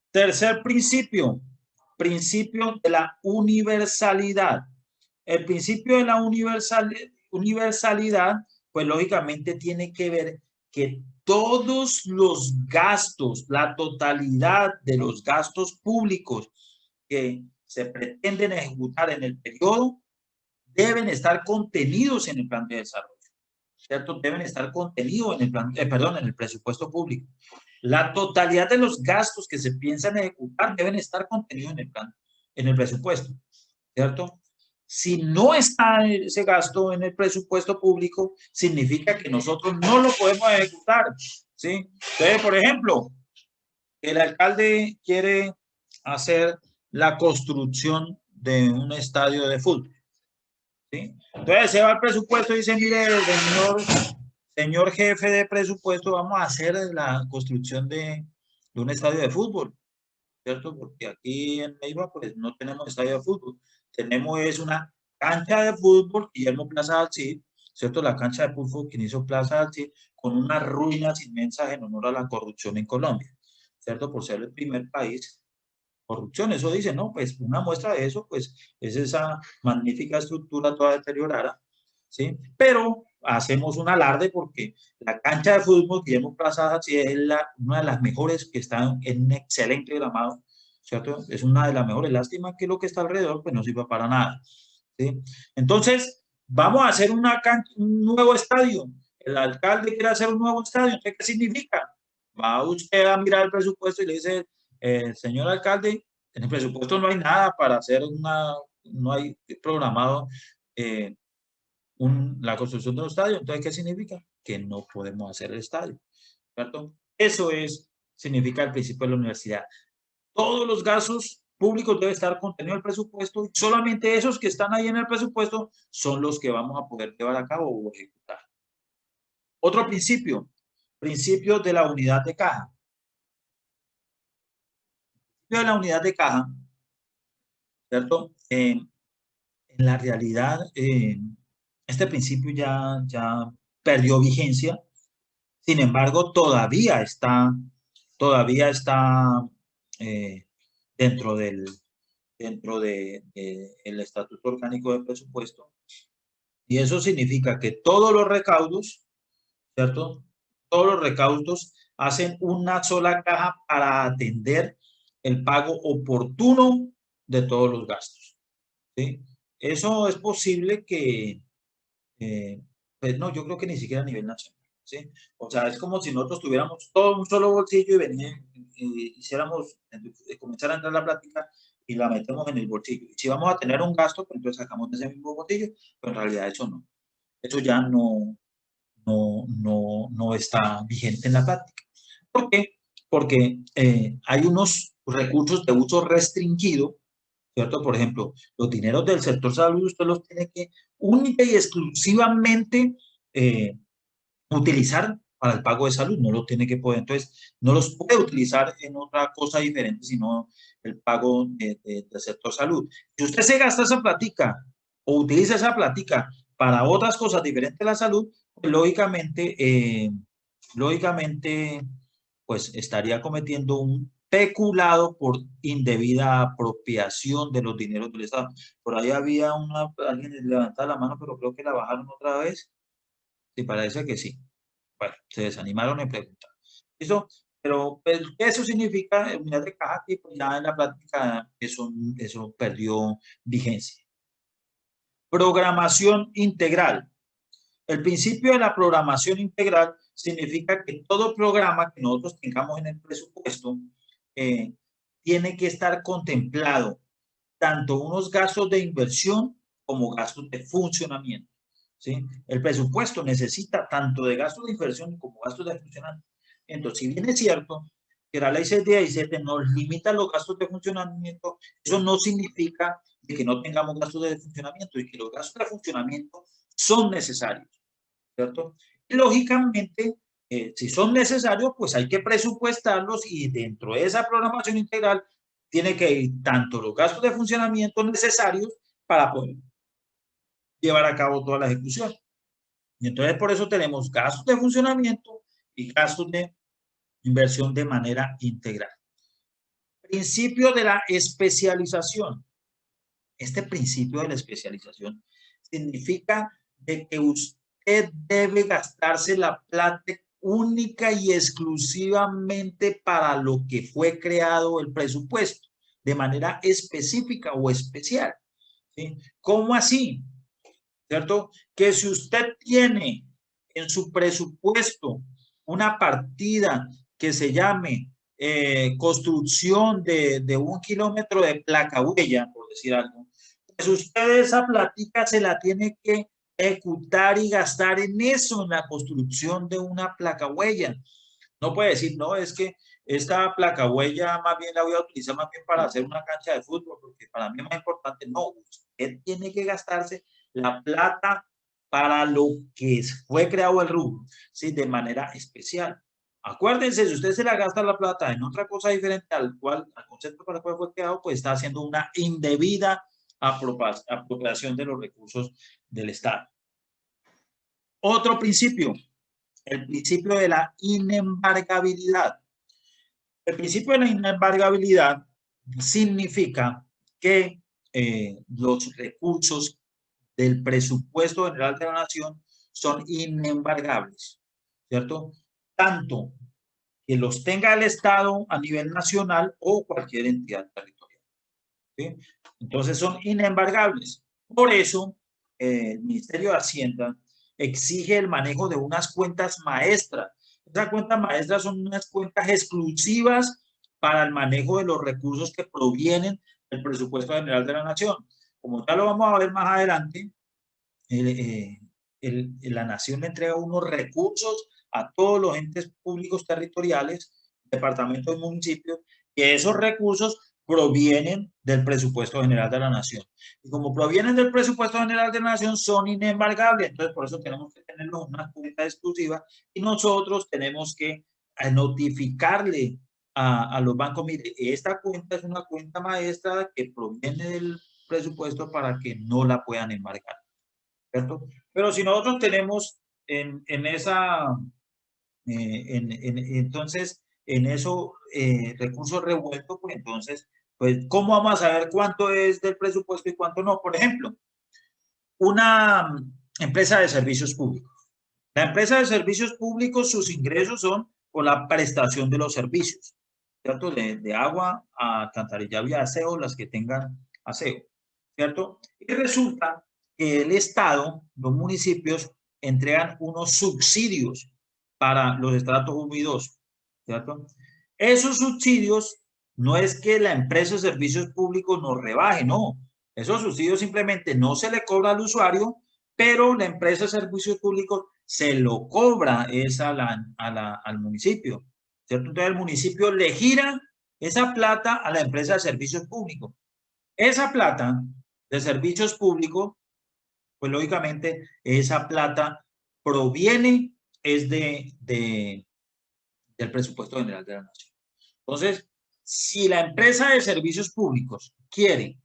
Tercer principio, principio de la universalidad. El principio de la universalidad, pues lógicamente tiene que ver que todos los gastos, la totalidad de los gastos públicos que se pretenden ejecutar en el periodo, deben estar contenidos en el plan de desarrollo, ¿cierto? Deben estar contenidos en el plan, en el presupuesto público. La totalidad de los gastos que se piensan ejecutar deben estar contenidos en el plan, en el presupuesto, ¿cierto? Si no está ese gasto en el presupuesto público, significa que nosotros no lo podemos ejecutar, ¿sí? Entonces, por ejemplo, el alcalde quiere hacer la construcción de un estadio de fútbol, ¿sí? Entonces se va al presupuesto y dice, mire, señor jefe de presupuesto, vamos a hacer la construcción de un estadio de fútbol, ¿cierto? Porque aquí en Neiva, pues, no tenemos estadio de fútbol. Tenemos es una cancha de fútbol, Guillermo Plaza del Cid, ¿cierto? La cancha de fútbol que hizo Plaza del Cid, con unas ruinas inmensas en honor a la corrupción en Colombia, ¿cierto? Por ser el primer país. Corrupción, eso dice, ¿no? Pues una muestra de eso, pues, es esa magnífica estructura toda deteriorada, ¿sí? Pero hacemos un alarde porque la cancha de fútbol Guillermo Plaza sí es una de las mejores que está en un excelente gramado, ¿cierto? Es una de las mejores. Lástima que lo que está alrededor pues no sirva para nada, ¿sí? Entonces, vamos a hacer un nuevo estadio. El alcalde quiere hacer un nuevo estadio. ¿Qué significa? Va usted a mirar el presupuesto y le dice, señor alcalde, en el presupuesto no hay nada para hacer no hay programado la construcción de un estadio. Entonces, ¿qué significa? Que no podemos hacer el estadio, ¿cierto? Eso significa el principio de la universidad. Todos los gastos públicos deben estar contenidos en el presupuesto y solamente esos que están ahí en el presupuesto son los que vamos a poder llevar a cabo o ejecutar. Otro principio, principio de la unidad de caja. De la unidad de caja, ¿cierto? En la realidad, este principio ya perdió vigencia. Sin embargo, todavía está eh, dentro del el Estatuto Orgánico de Presupuesto. Y eso significa que todos los recaudos, ¿cierto? Todos los recaudos hacen una sola caja para atender el pago oportuno de todos los gastos, ¿sí? Eso es posible que, pues no, yo creo que ni siquiera a nivel nacional, ¿sí? O sea, es como si nosotros tuviéramos todo un solo bolsillo y comenzar a entrar la plática y la metemos en el bolsillo. Y si vamos a tener un gasto, pues entonces sacamos de ese mismo bolsillo, pero en realidad eso no. Eso ya no está vigente en la práctica. ¿Por qué? Porque hay unos recursos de uso restringido, ¿cierto? Por ejemplo, los dineros del sector salud usted los tiene que única y exclusivamente utilizar para el pago de salud, no lo tiene que poder, entonces no los puede utilizar en otra cosa diferente, sino el pago del sector salud. Si usted se gasta esa platica o utiliza esa platica para otras cosas diferentes a la salud, pues lógicamente, pues estaría cometiendo un peculado por indebida apropiación de los dineros del Estado. Por ahí había alguien levantaba la mano, pero creo que la bajaron otra vez. Sí, parece que sí. Bueno, se desanimaron en preguntar. ¿Listo? Pero pues, eso significa unidad de caja que pues, ya en la práctica eso perdió vigencia. Programación integral. El principio de la programación integral significa que todo programa que nosotros tengamos en el presupuesto tiene que estar contemplado tanto unos gastos de inversión como gastos de funcionamiento. ¿Sí? El presupuesto necesita tanto de gastos de inversión como gastos de funcionamiento. Entonces, si bien es cierto que la ley 617 nos limita los gastos de funcionamiento, eso no significa que no tengamos gastos de funcionamiento y que los gastos de funcionamiento son necesarios, ¿cierto? Y lógicamente, si son necesarios, pues hay que presupuestarlos y dentro de esa programación integral tiene que ir tanto los gastos de funcionamiento necesarios para poder llevar a cabo toda la ejecución. Y entonces por eso tenemos gastos de funcionamiento y gastos de inversión de manera integral. Principio de la especialización. Este principio de la especialización significa de que usted debe gastarse la plata única y exclusivamente para lo que fue creado el presupuesto, de manera específica o especial. ¿Sí? ¿Cómo así? ¿Cierto? Que si usted tiene en su presupuesto una partida que se llame construcción de 1 kilómetro de placa huella, por decir algo, pues usted esa platica se la tiene que ejecutar y gastar en eso, en la construcción de una placa huella. No puede decir, no, es que esta placa huella más bien la voy a utilizar más bien para hacer una cancha de fútbol, porque para mí es más importante. No, usted tiene que gastarse la plata para lo que fue creado el rubro, ¿sí? De manera especial. Acuérdense, si usted se la gasta la plata en otra cosa diferente al concepto para el cual fue creado, pues está haciendo una indebida apropiación de los recursos del Estado. Otro principio, el principio de la inembargabilidad. El principio de la inembargabilidad significa que los recursos del presupuesto general de la nación son inembargables, ¿cierto? Tanto que los tenga el Estado a nivel nacional o cualquier entidad territorial, ¿sí? Entonces son inembargables. Por eso, el Ministerio de Hacienda exige el manejo de unas cuentas maestras. Esas cuentas maestras son unas cuentas exclusivas para el manejo de los recursos que provienen del presupuesto general de la nación. Como ya lo vamos a ver más adelante, la nación le entrega unos recursos a todos los entes públicos territoriales, departamentos y municipios, y esos recursos provienen del presupuesto general de la nación. Y como provienen del presupuesto general de la nación, son inembargables. Entonces, por eso tenemos que tenerlos una cuenta exclusiva y nosotros tenemos que notificarle a los bancos, mire, esta cuenta es una cuenta maestra que proviene del presupuesto para que no la puedan embargar, ¿cierto? Pero si nosotros tenemos entonces, en eso recursos revueltos, pues entonces, pues, ¿cómo vamos a saber cuánto es del presupuesto y cuánto no? Por ejemplo, una empresa de servicios públicos. La empresa de servicios públicos, sus ingresos son por la prestación de los servicios, ¿cierto? De agua, alcantarillado y aseo, las que tengan aseo, ¿cierto? Y resulta que el Estado, los municipios, entregan unos subsidios para los estratos 1 y 2, ¿cierto? Esos subsidios no es que la empresa de servicios públicos nos rebaje, no. Esos subsidios simplemente no se le cobra al usuario, pero la empresa de servicios públicos se lo cobra al municipio, ¿cierto? Entonces el municipio le gira esa plata a la empresa de servicios públicos. Esa plata de servicios públicos, pues lógicamente esa plata proviene es del presupuesto general de la nación. Entonces, si la empresa de servicios públicos quiere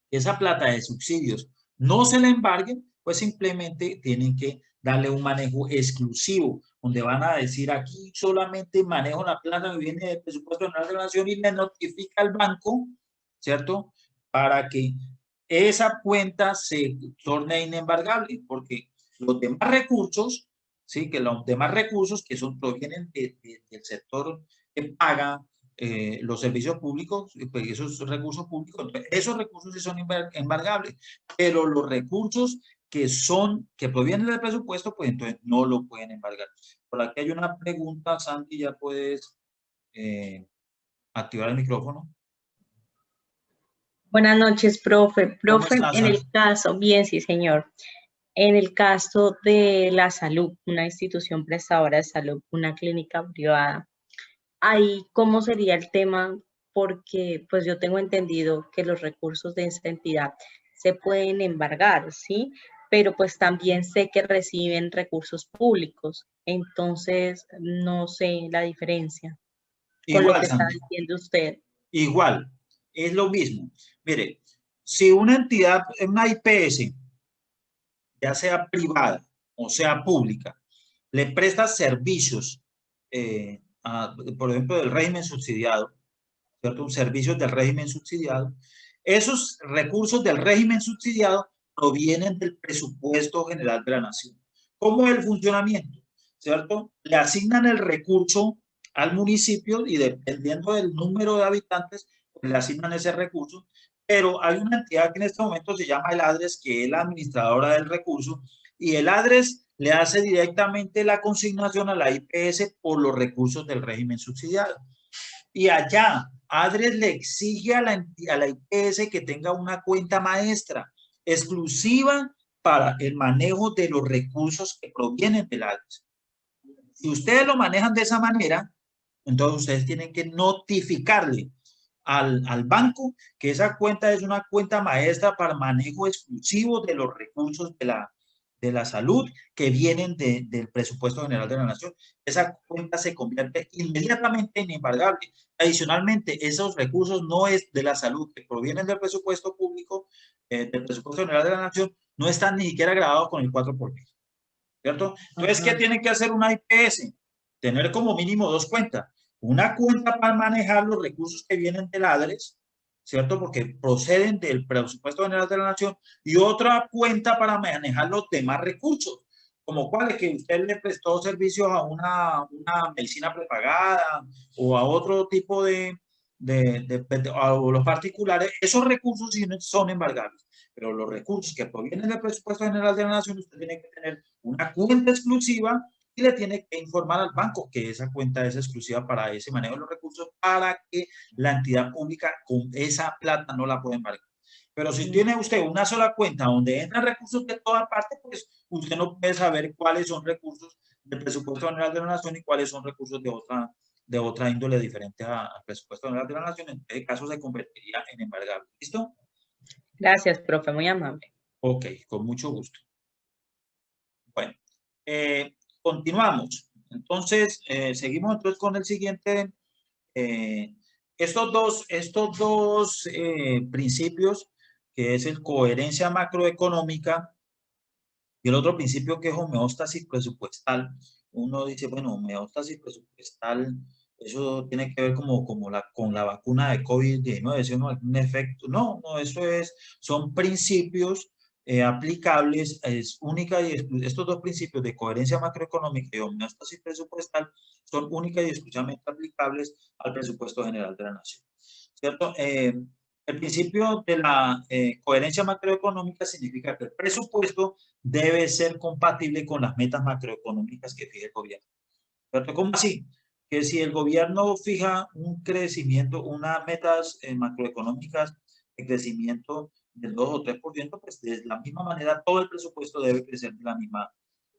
que esa plata de subsidios no se le embargue, pues simplemente tienen que darle un manejo exclusivo, donde van a decir aquí solamente manejo la plata que viene del presupuesto general de la nación y le notifica al banco, ¿cierto? Para que esa cuenta se torne inembargable, porque los demás recursos, ¿sí? Que los demás recursos que son, provienen del sector que paga los servicios públicos, pues esos recursos públicos, entonces, esos recursos sí son embargables, pero los recursos que provienen del presupuesto, pues entonces no lo pueden embargar. Por aquí hay una pregunta, Santi, ya puedes activar el micrófono. Buenas noches, profe. ¿Cómo Profe, estás, en el Santi? caso, bien, sí, señor. En el caso de la salud, una institución prestadora de salud, una clínica privada, ahí, ¿cómo sería el tema? Porque, pues, yo tengo entendido que los recursos de esta entidad se pueden embargar, ¿sí? Pero, pues, también sé que reciben recursos públicos. Entonces, no sé la diferencia con lo Igual, que está Santi, diciendo usted. igual, es lo mismo. Mire, si una entidad, una IPS, ya sea privada o sea pública, le presta servicios, por ejemplo, del régimen subsidiado, ¿cierto? Servicios del régimen subsidiado. Esos recursos del régimen subsidiado provienen del presupuesto general de la nación. ¿Cómo es el funcionamiento? ¿Cierto? Le asignan el recurso al municipio y dependiendo del número de habitantes, pues le asignan ese recurso, pero hay una entidad que en este momento se llama el ADRES, que es la administradora del recurso, y el ADRES le hace directamente la consignación a la IPS por los recursos del régimen subsidiado. Y allá, ADRES le exige a la IPS que tenga una cuenta maestra exclusiva para el manejo de los recursos que provienen del ADRES. Si ustedes lo manejan de esa manera, entonces ustedes tienen que notificarle al banco que esa cuenta es una cuenta maestra para manejo exclusivo de los recursos de la salud que vienen del presupuesto general de la nación. Esa cuenta se convierte inmediatamente en embargable. Adicionalmente, esos recursos no es de la salud que provienen del presupuesto público, del presupuesto general de la nación, no están ni siquiera grabados con el 4%. ¿Cierto? Entonces, ¿qué tiene que hacer una IPS? Tener como mínimo dos cuentas. Una cuenta para manejar los recursos que vienen del ADRES, ¿cierto? Porque proceden del presupuesto general de la nación, y otra cuenta para manejar los demás recursos, como cuáles que usted le prestó servicios a una medicina prepagada o a otro tipo a los particulares. Esos recursos sí son embargables, pero los recursos que provienen del presupuesto general de la nación, usted tiene que tener una cuenta exclusiva y le tiene que informar al banco que esa cuenta es exclusiva para ese manejo de los recursos, para que la entidad pública con esa plata no la pueda embargar. Pero si tiene usted una sola cuenta donde entran recursos de todas partes, pues usted no puede saber cuáles son recursos del presupuesto general de la nación y cuáles son recursos de otra índole diferente al presupuesto general de la nación. En este caso se convertiría en embargable. ¿Listo? Gracias, profe, muy amable. Ok, con mucho gusto. Bueno, continuamos. Entonces, seguimos entonces con el siguiente. Estos dos principios, que es el coherencia macroeconómica y el otro principio que es homeostasis presupuestal. Uno dice, bueno, homeostasis presupuestal, eso tiene que ver con la vacuna de COVID-19, ¿sí? ¿No? ¿Algún efecto? No, no, son principios aplicables, es única y estos dos principios de coherencia macroeconómica y homeostasis presupuestal son únicas y exclusivamente aplicables al presupuesto general de la nación, ¿cierto? El principio de la coherencia macroeconómica significa que el presupuesto debe ser compatible con las metas macroeconómicas que fije el gobierno. ¿Cierto? ¿Cómo así? Que si el gobierno fija un crecimiento, unas metas macroeconómicas de crecimiento del 2 o 3%, pues de la misma manera todo el presupuesto debe crecer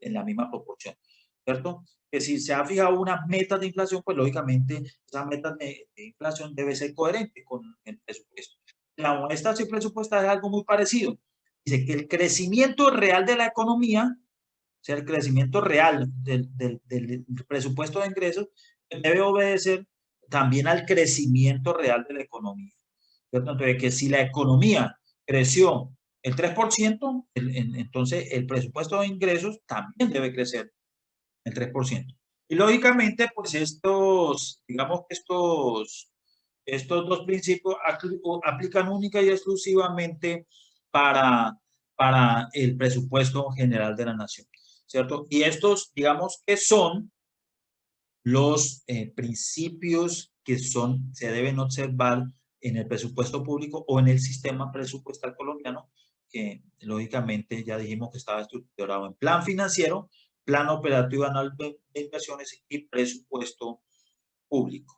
en la misma proporción. ¿Cierto? Que si se ha fijado unas metas de inflación, pues lógicamente esas metas de inflación debe ser coherente con el presupuesto. La homeostasis presupuestal es algo muy parecido. Dice que el crecimiento real de la economía O sea, el crecimiento real del presupuesto de ingresos debe obedecer también al crecimiento real de la economía, ¿cierto? Entonces, que si la economía creció el 3%, entonces el presupuesto de ingresos también debe crecer el 3%. Y lógicamente, pues digamos que estos dos principios aplican única y exclusivamente para el presupuesto general de la nación, ¿cierto? Y estos, digamos que son los principios que se deben observar en el presupuesto público o en el sistema presupuestal colombiano, que lógicamente ya dijimos que estaba estructurado en plan financiero, plan operativo anual de inversiones y presupuesto público.